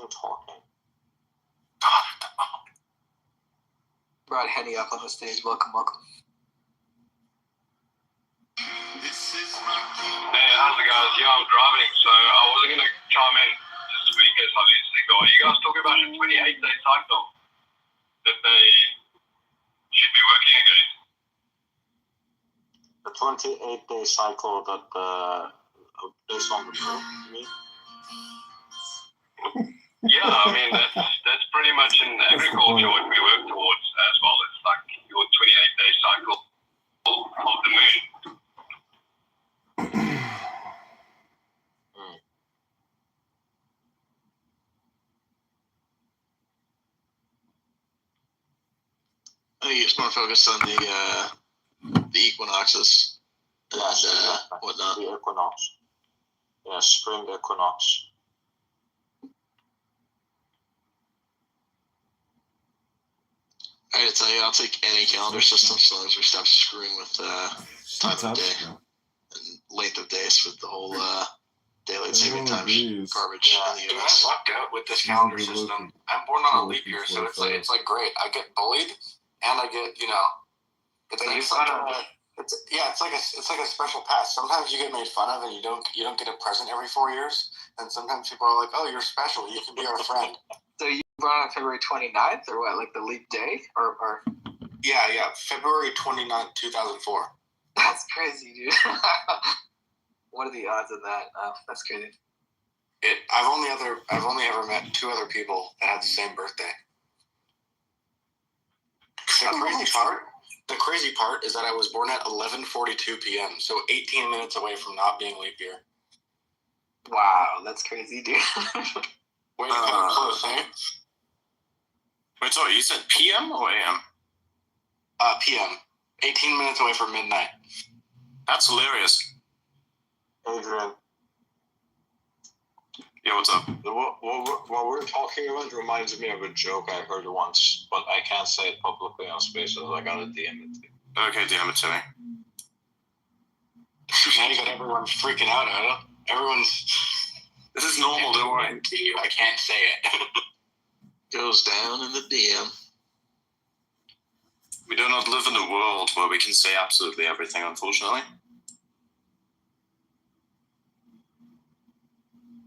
Continue talking. Brought Henny up on the stage. Welcome. Hey, how's it guys? Yeah, I'm driving, so I wasn't going to chime in this week as obviously go. Are you guys talking about the 28-day cycle that they should be working against? The 28-day cycle that based on the moon, you mean? Yeah, I mean, that's pretty much in agriculture what we work towards as well. It's like your 28-day cycle of the moon. I think you just want to focus on the equinoxes and whatnot. The equinox. Yeah, spring equinox. I gotta tell you, I'll take any calendar system as long as we stop screwing with time of day and length of days with the whole daylight saving time garbage in the I US. lucked out with this calendar system. I'm born on a leap year, so it's like great. I get bullied, and I get it's like it's like a special pass. Sometimes you get made fun of, and you don't get a present every 4 years, and sometimes people are like, "Oh, you're special. You can be our friend." So you brought on February 29th, or what? Like the leap day, or? Yeah, February 29th, 2004. That's crazy, dude. What are the odds of that? That's crazy. I've only ever met 2 other people that had the same birthday. The crazy part is that I was born at 11:42 p.m., so 18 minutes away from not being leap year. Wow, that's crazy, dude. Way to come close, eh? Wait, sorry, you said PM or AM? PM. 18 minutes away from midnight. That's hilarious. Adrian, Yeah, what's up? what we're talking about reminds me of a joke I heard once, but I can't say it publicly on Spaces. I gotta DM it to you. Okay, DM it to me. Now you got everyone freaking out, Adam. This is normal, don't worry. I can't say it. Goes down in the DM. We do not live in a world where we can say absolutely everything, unfortunately.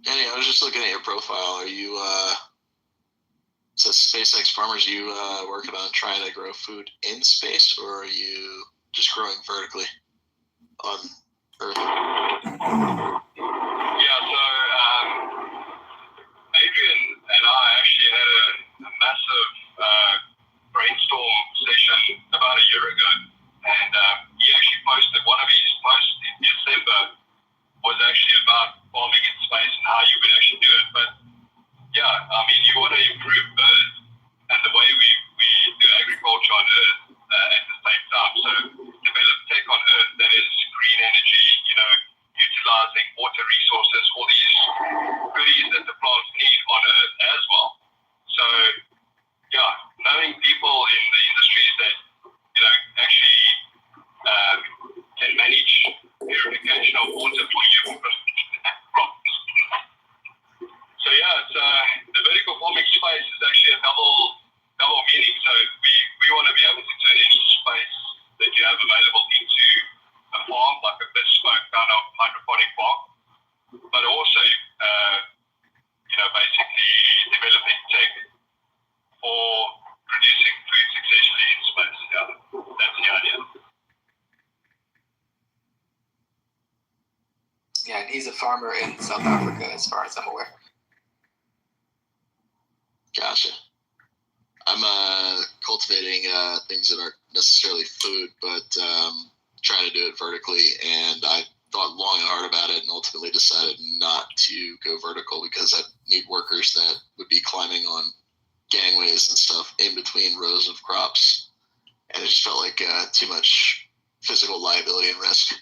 Anyway, I was just looking at your profile. Are you, so SpaceX Farmers, you working on trying to grow food in space, or are you just growing vertically on Earth? Yeah, so Adrian and I actually had a massive brainstorm session about a year ago, and he actually posted one of his posts in December was actually about farming in space and how you would actually do it. But yeah, I mean, you want to improve Earth and the way we do agriculture on Earth at the same time. So develop tech on Earth that is green energy, utilizing water resources, all these goodies that the plants need on Earth as well. So yeah, knowing people in the industries that actually can manage purification of water for you crops. So yeah, it's, the vertical farming space is actually a double meaning. So we want to be able to turn any space that you have available into a farm, like a bespoke kind of hydroponic farm, but also basically developing tech for producing food successfully in space. Yeah, that's the idea. Yeah, and he's a farmer in South Africa, as far as I'm aware. Gotcha. I'm cultivating things that aren't necessarily food, but trying to do it vertically. And I thought long and hard about it, and ultimately decided not to go vertical because I need workers that would be climbing on gangways and stuff in between rows of crops, and it just felt like too much physical liability and risk.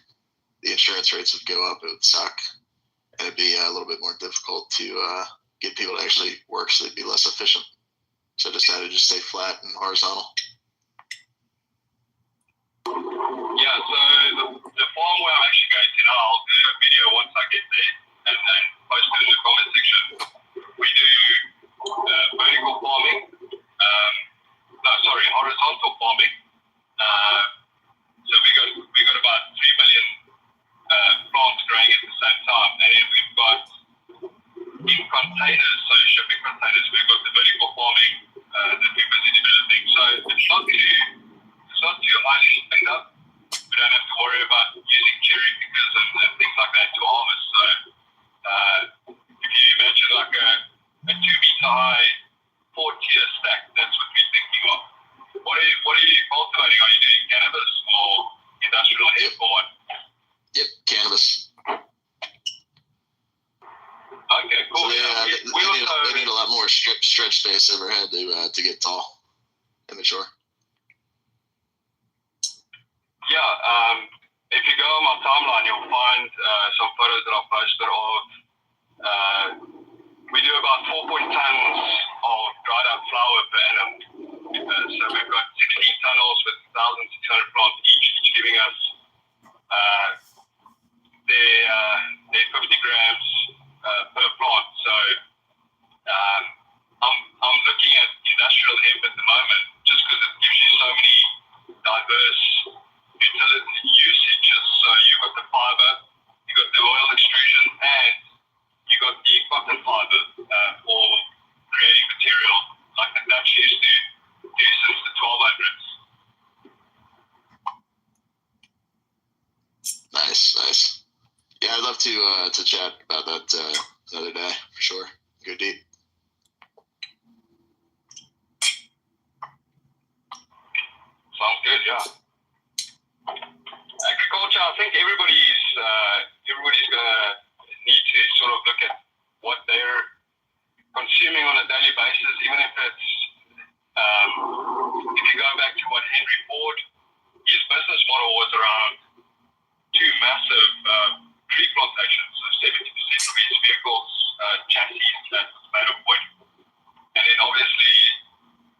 The insurance rates would go up, it would suck, and it'd be a little bit more difficult to get people to actually work, so they'd be less efficient. So I decided to just stay flat and horizontal. Yeah, so the farm where I'm actually going to now, I'll do a video once I get there and post it in the comment section. We do they need a lot more stretch space overhead to get tall, immature. Yeah, if you go on my timeline, you'll find some photos that I posted of. We do about 4 tons of dried up flower per annum. So we've got 16 tunnels with 1,600 plants each giving us their 50 grams per plant. So I'm looking at industrial hemp at the moment just because it gives you so many diverse utility usages. So you've got the fiber, you've got the oil extrusion, and you got the cotton fiber for creating material like the Dutch used to do since the 1200s. Nice. Yeah, I'd love to chat about that another day for sure. Go deep. Sounds good, yeah. Agriculture, I think everybody's gonna need to sort of look at what they're consuming on a daily basis, even if it's if you go back to what Henry Ford, his business model was around two massive tree plantations. So 70% of his vehicles chassis that was made of wood, and then obviously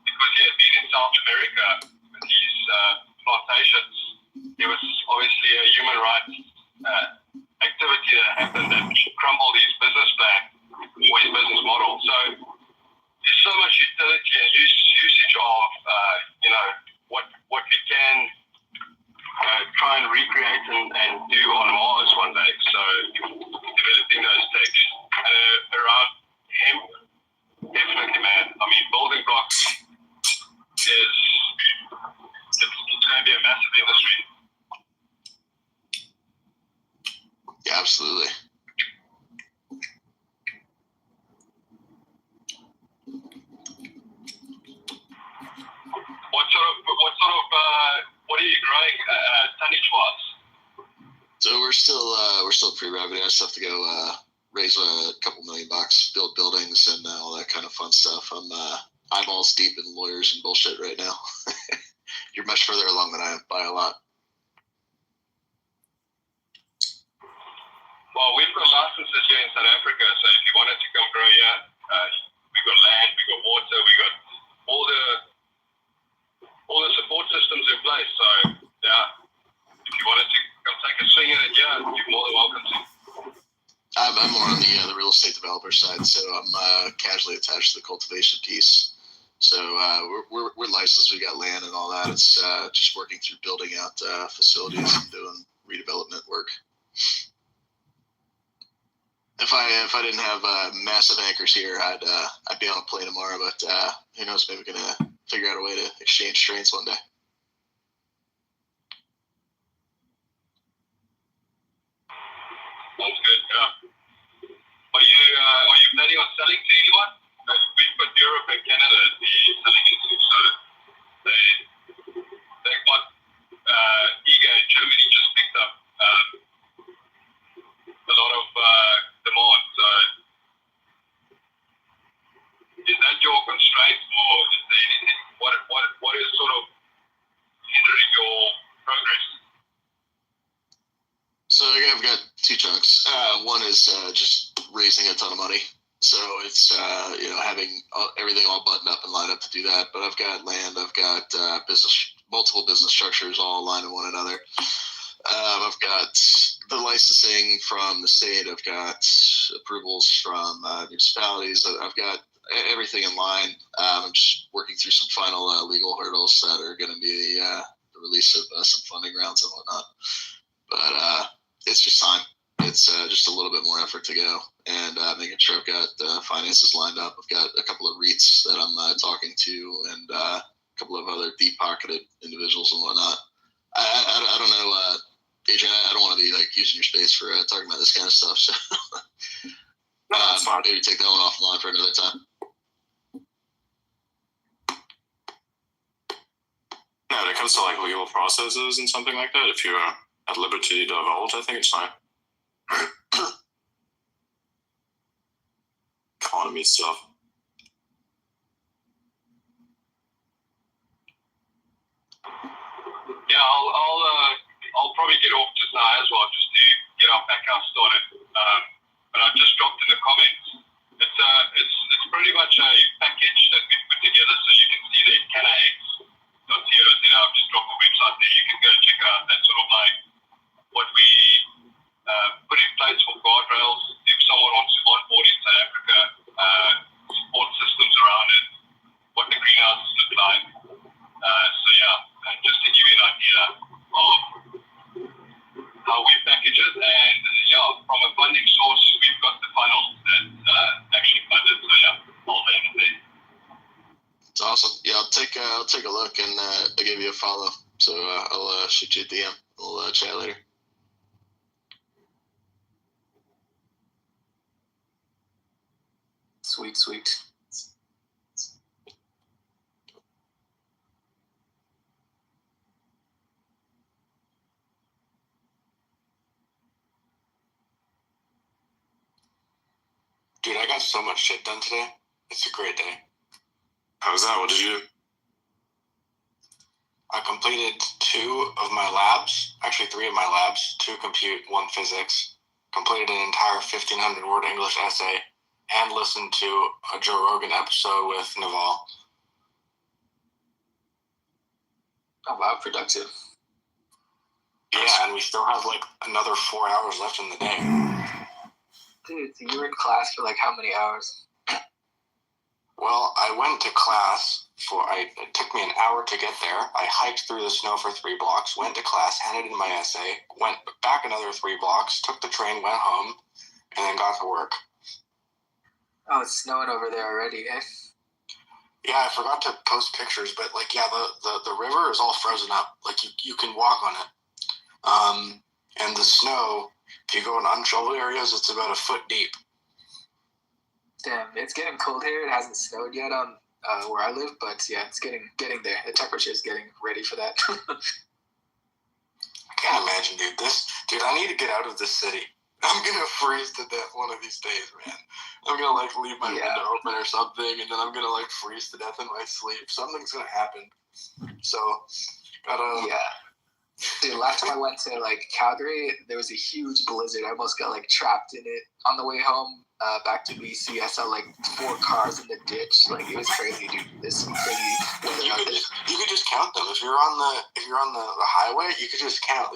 because he had been in South America with these plantations, there was obviously a human rights activity that happened that crumbled his business plan or his business model. So there's so much utility and usage of what we can try and recreate and do on Mars one day. So developing those techs around hemp, definitely, man. I mean, building blocks it's going to be a massive industry. Yeah, absolutely. What are you growing tonnage wise? So we're still pre-revenue. I just have to go raise a couple $1 million, build buildings and all that kind of fun stuff. I'm eyeballs deep in lawyers and bullshit right now. You're much further along than I am by a lot. Well, we've got licenses here in South Africa, so if you wanted to come grow here, we've got land, we've got water, we've got all the support systems in place. So yeah, if you wanted to come take a swing at it, yeah, you're more than welcome to. I'm more on the real estate developer side, so I'm casually attached to the cultivation piece. So we're licensed. We got land and all that. It's just working through building out facilities and doing redevelopment work. If I didn't have massive anchors here, I'd be on a plane tomorrow. But who knows? Maybe we're gonna figure out a way to exchange strains one day. Sounds good. Yeah. Are you planning on selling to anyone? We've got Europe and Canada to be selling into, so they got Ega in Germany just picked up a lot of demand. So is that your constraint, or is there anything? What is sort of hindering your progress? So I've got two chunks. One is just raising a ton of money. So it's having everything all buttoned up and lined up to do that. But I've got land, I've got multiple business structures all aligned with one another. I've got the licensing from the state. I've got approvals from municipalities. I've got everything in line. I'm just working through some final legal hurdles that are going to be the release of some funding rounds and whatnot. But it's just time. It's just a little bit more effort to go and making sure I've got finances lined up. I've got a couple of REITs that I'm talking to and a couple of other deep-pocketed individuals and whatnot. I don't know, Adrian, I don't want to be like using your space for talking about this kind of stuff. So maybe take that one offline for another time. Yeah, when it comes to like legal processes and something like that, if you're at liberty to divulge, I think it's fine. meat stuff. Yeah, I'll probably get off just now as well, just to get our pack house started. But I just dropped in the comments. It's pretty much a package that we put together, so you can see the CannaX.co. I've just dropped the website there. You can go check it out. That's sort of like what we put in place for guardrails if someone wants to onboard in South Africa, support systems around it, what the greenhouses look like. So yeah, just to give you an idea of how we package it, and yeah, from a funding source, we've got the funnels that actually fund it. So yeah, all in there. It's awesome. Yeah, I'll take a look and I'll give you a follow. So I'll shoot you a DM. We'll chat later. Sweet, sweet. Dude, I got so much shit done today. It's a great day. How was that? What did you do? I completed 2 of my labs, actually 3 of my labs, 2 compute, 1 physics, completed an entire 1,500 word English essay, and listened to a Joe Rogan episode with Naval. Oh wow, productive. Yeah, and we still have like another 4 hours left in the day. Dude, so you were in class for like how many hours? Well, I went to class it took me an hour to get there. I hiked through the snow for 3 blocks, went to class, handed in my essay, went back another 3 blocks, took the train, went home, and then got to work. Oh, it's snowing over there already, eh? Yeah, I forgot to post pictures, but like, yeah, the river is all frozen up. Like you can walk on it. And the snow, if you go in unshoveled areas, it's about 1 foot deep. Damn, it's getting cold here. It hasn't snowed yet on where I live, but yeah, it's getting there. The temperature is getting ready for that. I can't imagine, dude. I need to get out of this city. I'm gonna freeze to death one of these days, man. I'm gonna like leave my window open or something, and then I'm gonna like freeze to death in my sleep. Something's gonna happen. So, gotta. Yeah. Dude, last time I went to like Calgary, there was a huge blizzard. I almost got like trapped in it on the way home back to BC. I saw like 4 cars in the ditch. Like it was crazy, dude. This crazy weather out there. You could just count them. If you're on the highway, you could just count.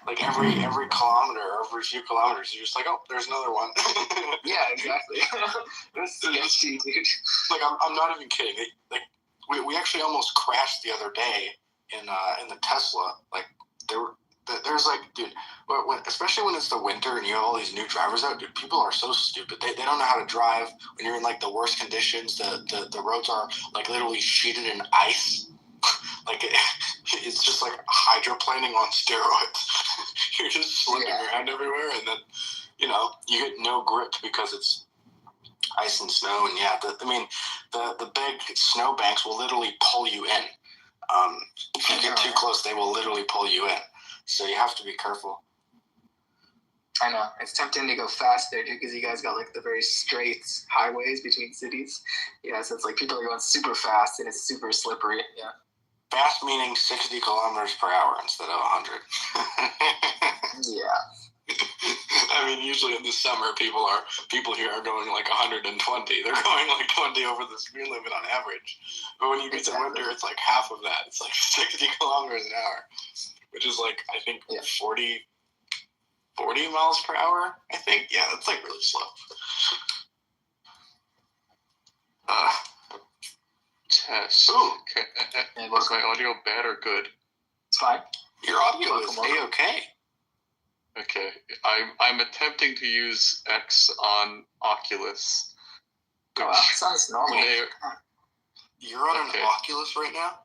Like every kilometer, every few kilometers, you're just like, oh, there's another one. Yeah, exactly. It was sketchy, dude. Like I'm not even kidding. Like we actually almost crashed the other day in the Tesla. Like there's like, dude, especially when it's the winter and you have all these new drivers out, dude, people are so stupid. They don't know how to drive when you're in like the worst conditions. The roads are like literally sheeted in ice. Like it's just like hydroplaning on steroids. You're just slipping around everywhere, and then you get no grip because it's ice and snow. And yeah, the big snow banks will literally pull you in. If you get too close, they will literally pull you in. So you have to be careful. I know. It's tempting to go fast there, dude, because you guys got like the very straight highways between cities. Yeah, so it's like people are going super fast and it's super slippery. Yeah. Fast meaning 60 kilometers per hour instead of 100. Yeah. I mean, usually in the summer, people here are going like 120. They're going like 20 over the speed limit on average. But when you get to winter, it's like half of that. It's like 60 kilometers an hour, which is like, I think, 40 miles per hour, I think. Yeah, that's like really slow. Test. Ooh. Was my audio bad or good? It's fine. Your audio is A-okay. Okay, I'm attempting to use X on Oculus. Oh, wow. Sounds normal. You're on an Oculus right now?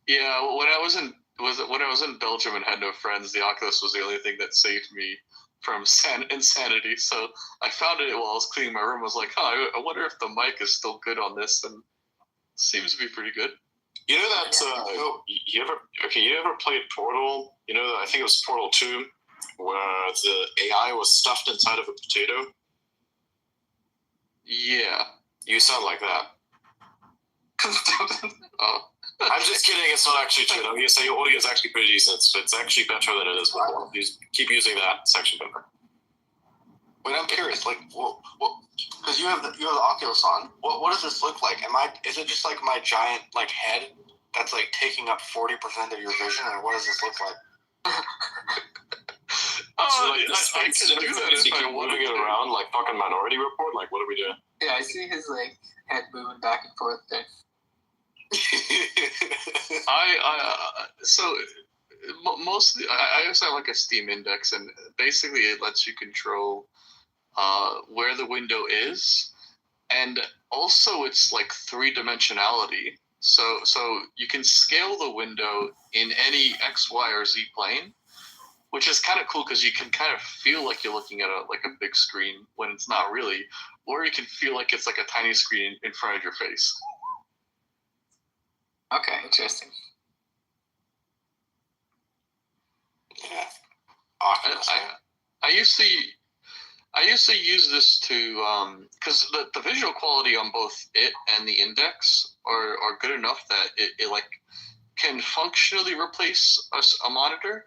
Yeah, when I was in Belgium and had no friends, the Oculus was the only thing that saved me from insanity. So I found it while I was cleaning my room. I was like, I wonder if the mic is still good on this, and it seems to be pretty good. You know that you ever played Portal? You know, I think it was Portal 2, where the AI was stuffed inside of a potato. Yeah. You sound like that. Oh. I'm just kidding. It's not actually true. Though. Yes, your audio is actually pretty decent. It's actually better than it is before. Keep using that section better. Wait, I'm curious. Like, what? Because you have the Oculus on. What does this look like? Is it just like my giant like head that's like taking up 40% of your vision, or what does this look like? So, like, I can do that if I want to get around, like fucking Minority Report. Like, what are we doing? Yeah, I see his like head moving back and forth there. Mostly I also have like a Steam Index, and basically it lets you control where the window is, and also it's like 3-dimensionality. So you can scale the window in any X, Y, or Z plane, which is kind of cool because you can kind of feel like you're looking at a big screen when it's not really, or you can feel like it's like a tiny screen in front of your face. Okay, interesting. Yeah. Oculus. I used to use this to because the visual quality on both it and the Index are good enough that it like can functionally replace a monitor.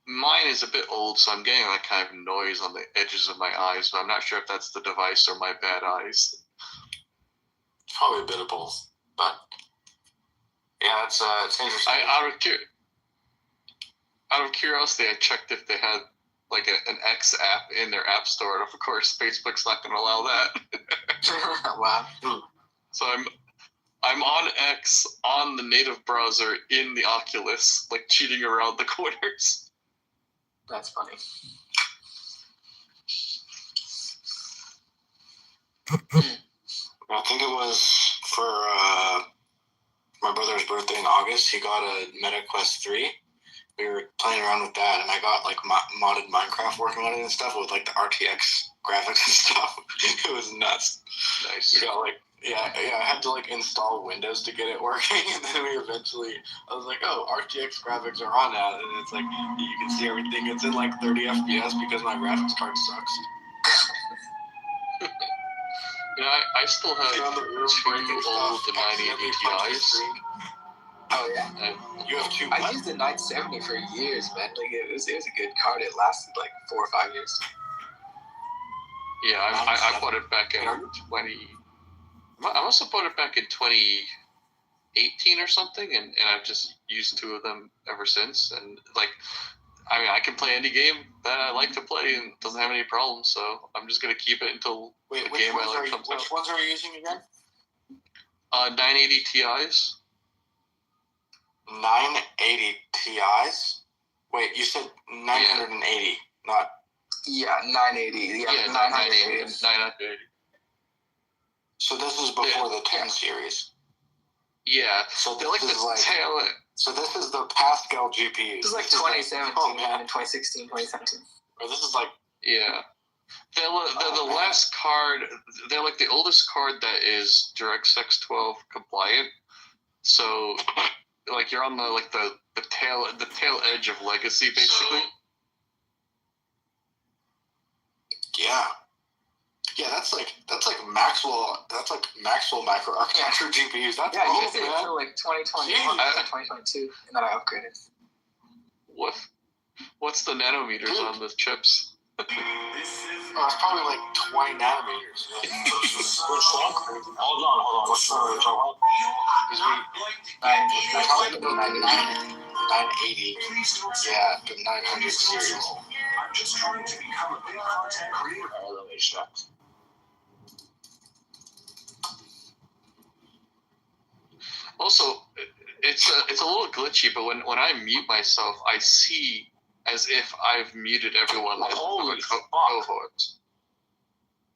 Mine is a bit old, so I'm getting like kind of noise on the edges of my eyes, but I'm not sure if that's the device or my bad eyes. Probably a bit of both, but yeah, it's interesting. Out of curiosity, I checked if they had like an X app in their app store, and of course, Facebook's not going to allow that. Wow. So I'm on X on the native browser in the Oculus, like cheating around the corners. That's funny. I think it was for my brother's birthday in August. He got a Meta Quest 3. We were playing around with that, and I got like modded Minecraft working on it and stuff with like the RTX graphics and stuff. It was nuts. Nice. We got like I had to like install Windows to get it working, and then I was like, oh, RTX graphics are on now, and it's like you can see everything. It's in like 30 FPS because my graphics card sucks. You know, I still have two old 980 Ti's. Oh yeah. You have two. I used the 970 for years, man. Like it was a good card. It lasted like 4 or 5 years. Yeah, I bought it back in 20. I must have bought it back in 2018 or something, and I've just used two of them ever since. And like, I mean, I can play any game that I like to play and it doesn't have any problems. So I'm just gonna keep it until the game I like comes out. Which ones are you using again? 980 Ti's. 980 Ti's. Wait, you said 980, not. Yeah, 980. Yeah, 980. 980. So this is before the 10 series. Yeah. So they're like the tail. So this is the Pascal GPU. This is like 2017 and 2016, 2017. Or this is like. Yeah. They're the last card. They're like the oldest card that is DirectX 12 compliant. So, like you're on the tail edge of legacy, basically. Yeah, that's like Maxwell micro architecture GPUs. That's yeah, old, you used it until like 2021, 2022, and then I upgraded. What's the nanometers on the chips? It's probably like 20 nanometers. Which one? Hold on. Which one are we talking about? We're talking about 980. Yeah, the 900 series. I'm just trying to become a big content creator. Let me check. Also, it's a little glitchy, but when I mute myself, I see as if I've muted everyone in the cohort.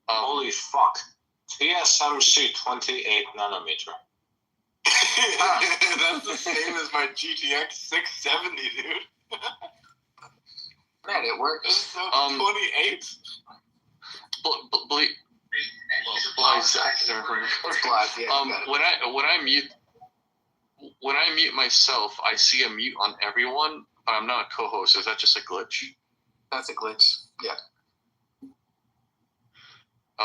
Holy fuck. TSMC 28 nanometer. That's the same as my GTX 670, dude. Man, it worked. 28? When I mute myself, I see a mute on everyone, but I'm not a co-host. Is that just a glitch? That's a glitch. Yeah.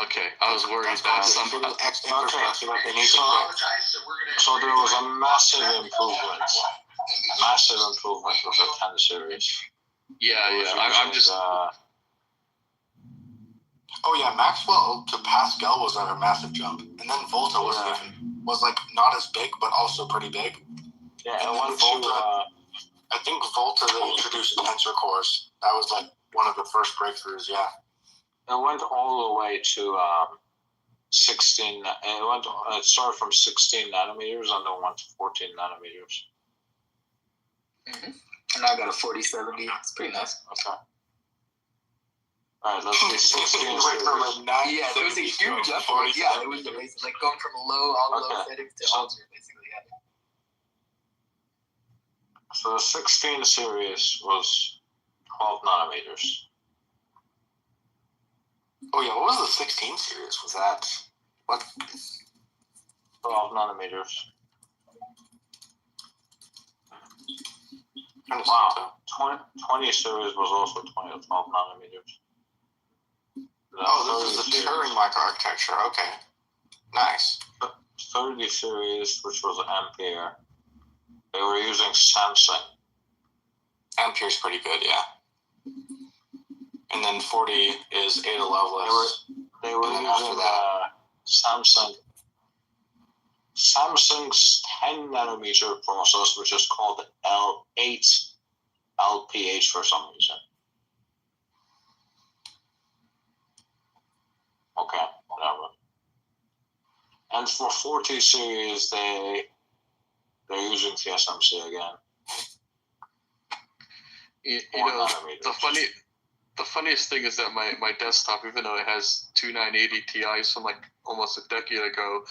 Okay, I was worried That's that not some. the infrastructure that they need to fix. So there was a massive improvement with the 10 series. Yeah. I'm just. Oh yeah, Maxwell to Pascal was like a massive jump, and then Volta was like not as big, but also pretty big. Yeah, And and then one Volta, I think Volta they introduced tensor cores. That was like one of the first breakthroughs. Yeah. it went all the way to 16. It started from 16 nanometers and then went to 14 nanometers. Mm-hmm. And I got a 4070. It's pretty nice. Okay. All right, let's do 16 Right series. from a 970 Yeah, there was a huge upgrade. Yeah, it was amazing. Like going from low Okay. settings to So- ultra, basically. Yeah. So the 16 series was 12 nanometers. Oh yeah, what was the 16 series? Was that what? 12 nanometers. Wow. Wow. 20 series was also 12 nanometers. The Oh, this is the 30 series- Turing microarchitecture. Okay, nice. 30 series, which was Ampere. They were using Samsung. Ampere's pretty good, yeah. And then 40 is Ada Lovelace. They were And then after using that- Samsung's 10 nanometer process, which is called L8 LPH for some reason. Okay, whatever. And for 40 series, they're using TSMC again. You 4 know, nanometers. the funniest thing is that my desktop, even though it has two 980 Ti's from like almost a decade ago,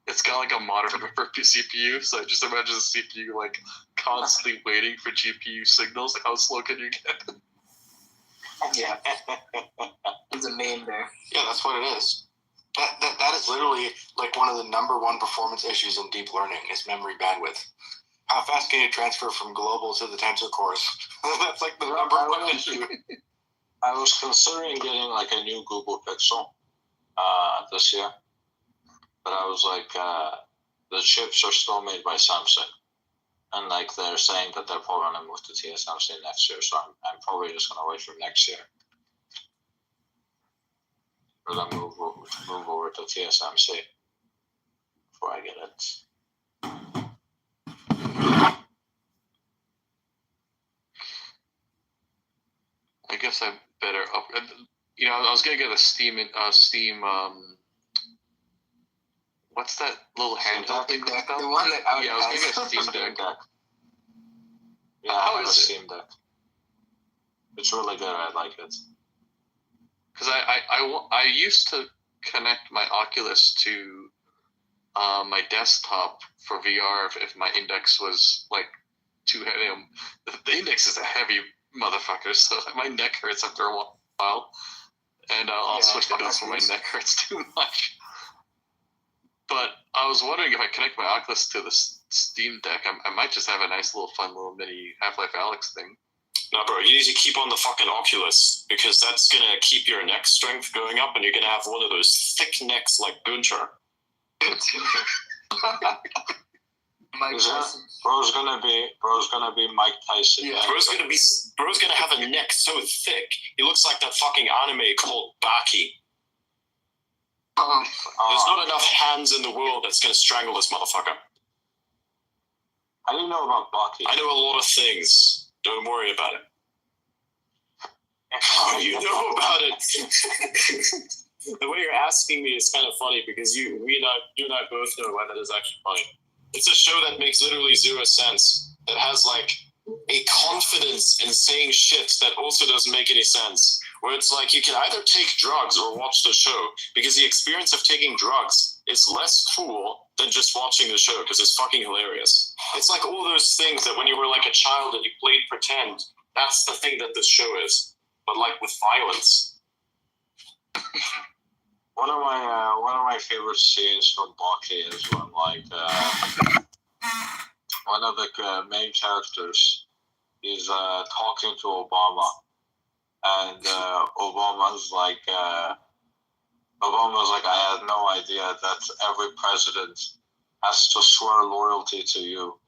it's got like a monitor for CPU. So I just imagine the CPU like constantly waiting for GPU signals. Like how slow can you get? Yeah. There's a meme there. Yeah, that's what it is. That is literally like one of the number one performance issues in deep learning is memory bandwidth. How fast can you transfer from global to the tensor cores? That's like the number one issue. I was considering getting like a new Google Pixel this year, but I was like, the chips are still made by Samsung, and like they're saying that they're probably gonna move to TSMC next year, so I'm probably just gonna wait for next year for them to move over to TSMC before I get it. I guess I better up. You know, I was gonna get a Steam. What's that little handheld thing The called? one that I Yeah, I was gonna get a Steam Deck. Yeah, How I have a is it? Steam Deck. It's really good. I like it. Because I used to connect my Oculus to my desktop for VR if my index was like too heavy. The index is a heavy motherfucker, so my neck hurts after a while. And I'll Yeah, switch it up when my neck hurts too much. But I was wondering if I connect my Oculus to the Steam Deck, I might just have a nice little fun little mini Half-Life Alyx thing. No, bro, you need to keep on the fucking Oculus because that's gonna keep your neck strength going up, and you're gonna have one of those thick necks like Gunter. Mike Is that- Tyson. Bro's gonna be Mike Tyson. Yeah. Bro's gonna have a neck so thick, he looks like that fucking anime called Baki. There's not enough hands in the world that's gonna strangle this motherfucker. How do you know about Bucky? I know a lot of things. Don't worry about it. Oh, you know about it. The way you're asking me is kind of funny because you and I both know why that is actually funny. It's a show that makes literally zero sense. That has like a confidence in saying shit that also doesn't make any sense. Where it's like you can either take drugs or watch the show because the experience of taking drugs is less cool than just watching the show because it's fucking hilarious. It's like all those things that when you were like a child and you played pretend, that's the thing that this show is, but like with violence. One of my favorite scenes from Bucky is when like one of the main characters is talking to Obama, and Obama's like Obama was like, I had no idea that every president has to swear loyalty to you,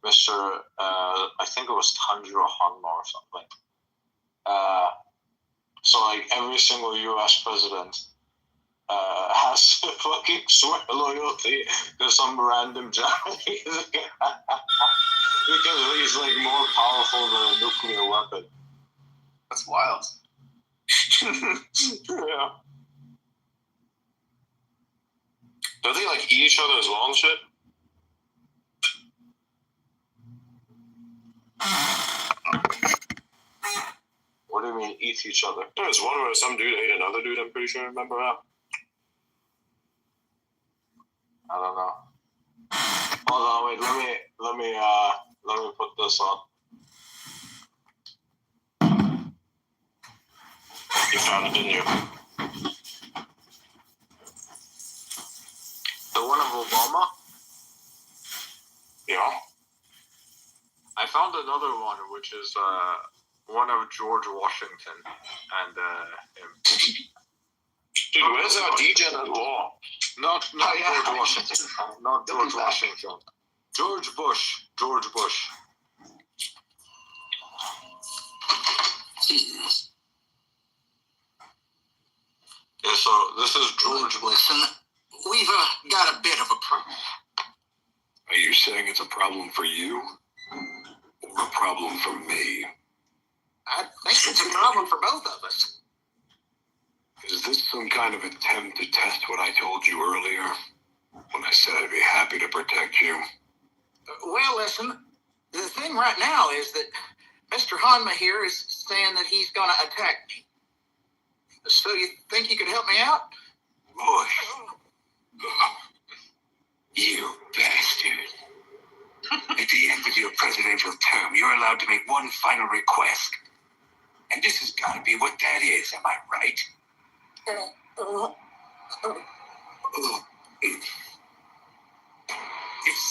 Mr. I think it was Tanjiro Hanma or something. So like every single U.S. president has to fucking swear loyalty to some random Japanese guy because he's like more powerful than a nuclear weapon. That's wild. Yeah. Don't they like eat each other as well and shit? What do you mean, eat each other? There was one where some dude ate another dude, I'm pretty sure I remember that. I don't know. Hold on, wait. Let me put this on. You found it, didn't you? The one of Obama. Yeah. I found another one, which is one of George Washington and him. Dude, where's our degen at law? Not Oh, yeah. George Washington. Not George Washington. George Bush. George Bush. Yeah, so this is George Bush. Listen, we've got a bit of a problem. Are you saying it's a problem for you? Or a problem for me? I think it's a problem for both of us. Is this some kind of attempt to test what I told you earlier? When I said I'd be happy to protect you? Well, listen, the thing right now is that Mr. Hanma here is saying that he's going to attack me. So you think you could help me out? Bush. You bastard. At the end of your presidential term, you're allowed to make one final request. And this has got to be what that is, am I right?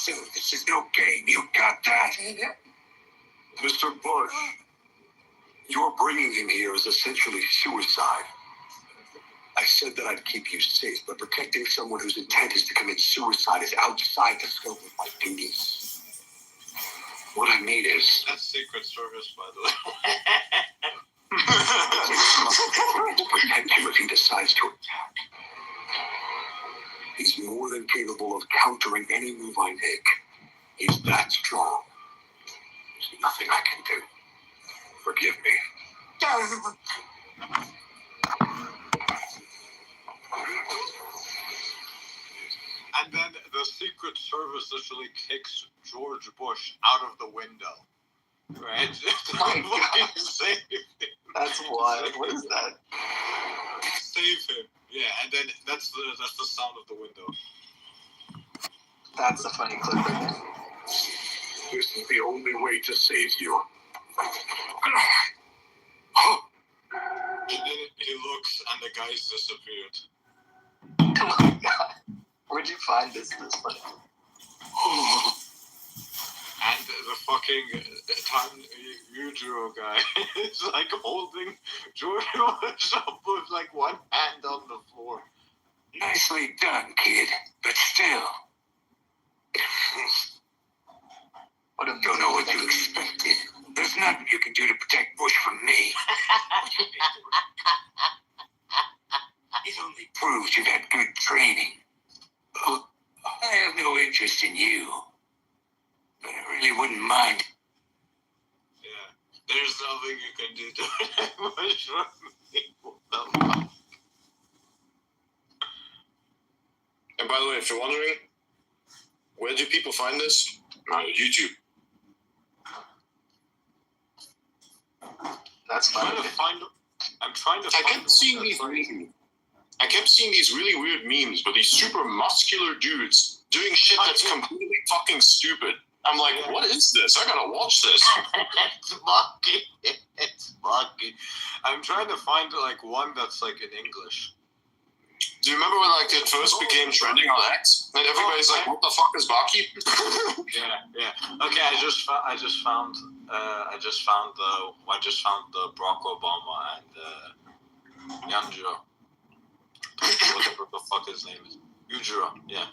So this is no game. You got that? Mr. Bush, your bringing him here is essentially suicide. I said that I'd keep you safe, but protecting someone whose intent is to commit suicide is outside the scope of my duties. What I mean is... That's Secret Service, by the way. to protect him if he decides to attack. He's more than capable of countering any move I make. He's that strong. There's nothing I can do. Forgive me. And then the Secret Service literally kicks George Bush out of the window. Right? My God. Save him. That's wild. What is that? Save him. Yeah, and then that's the sound of the window. That's a funny clip right there. This is the only way to save you. And then he looks and the guy's disappeared. Oh my God. Where'd you find this funny? And the fucking Yujiro guy is like holding George Bush up with like one hand on the floor. Nicely done, kid. But still. What a Don't know what you expected. There's nothing you can do to protect Bush from me. It only proves you've had good training. I have no interest in you. But I really wouldn't mind. Yeah. There's nothing you can do to protect Bush from me. What the fuck? And by the way, if you're wondering, where do people find this? On YouTube. That's I'm funny. trying to find. I kept seeing these really weird memes, but these super muscular dudes doing shit that's completely fucking stupid. I'm like, what is this? I gotta watch this. It's fucking. It's fucking. I'm trying to find like one that's like in English. Do you remember when like it first became trending on X? And everybody's like, what the fuck is Baki? Yeah. Okay, I just found the Barack Obama and Yanjo. fuck his name is. Ujira, yeah.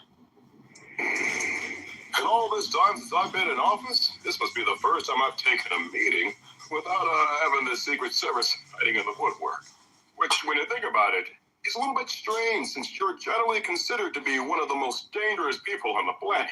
And all this time since I've been in office, this must be the first time I've taken a meeting without having the Secret Service hiding in the woodwork. Which, when you think about it, is a little bit strange since you're generally considered to be one of the most dangerous people on the planet.